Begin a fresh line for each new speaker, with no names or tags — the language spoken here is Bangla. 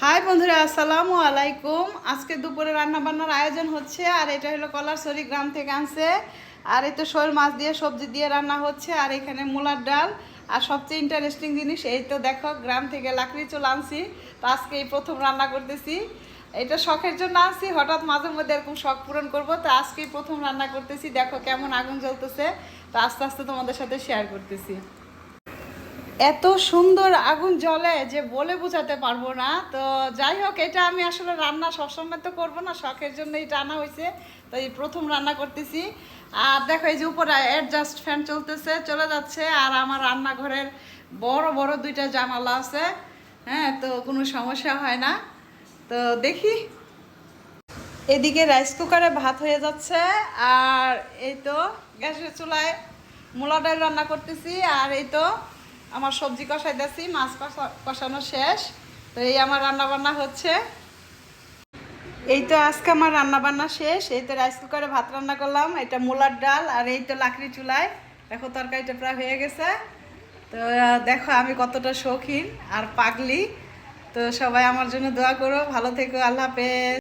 হাই বন্ধুরা, আসসালামু আলাইকুম। আজকে দুপুরে রান্না বান্নার আয়োজন হচ্ছে। আর এটা হলো কলারছড়ি গ্রাম থেকে আনছে। আর এই তো শোল মাছ দিয়ে সবজি দিয়ে রান্না হচ্ছে। আর এখানে মূলার ডাল। আর সবচেয়ে ইন্টারেস্টিং জিনিস এই তো দেখো, গ্রাম থেকে লাকড়ি চুল আনছি। তো আজকে এই প্রথম রান্না করতেছি। এটা শখের জন্য আনছি, হঠাৎ মাঝে মধ্যে এরকম শখ পূরণ করবো। তো আজকেই প্রথম রান্না করতেছি। দেখো কেমন আগুন জ্বলতেছে। তো আস্তে আস্তে তোমাদের সাথে শেয়ার করতেছি। এত সুন্দর আগুন জ্বলে যে বলে বোঝাতে পারবো না। তো যাই হোক, এটা আমি আসলে রান্না সবসময় তো করবো না, শখের জন্য এটা আনা হয়েছে। তো এই প্রথম রান্না করতেছি। আর দেখো এই যে উপরে অ্যাডজাস্ট ফ্যান চলতেছে, চলে যাচ্ছে। আর আমার রান্নাঘরের বড় বড় দুইটা জানালা আছে। হ্যাঁ, তো কোনো সমস্যা হয় না। তো দেখি, এদিকে রাইস কুকারে ভাত হয়ে যাচ্ছে। আর এই তো গ্যাসের চুলায় মূলা ডাল রান্না করতেছি। আর এই তো আমার সবজি কষাইতেছি, মাছ কষানো শেষ। তো এই আমার রান্না বান্না হচ্ছে। এই তো আজকে আমার রান্না বান্না শেষ। এই তো রাইস কুকারে ভাত রান্না করলাম, এটা মূলার ডাল। আর এই তো লাকড়ি চুলায় দেখো তরকারিটা প্রায় হয়ে গেছে। তো দেখো আমি কতটা শৌখিন আর পাগলি। তো সবাই আমার জন্য দোয়া করো, ভালো থেকো, আল্লাহ হাফেজ।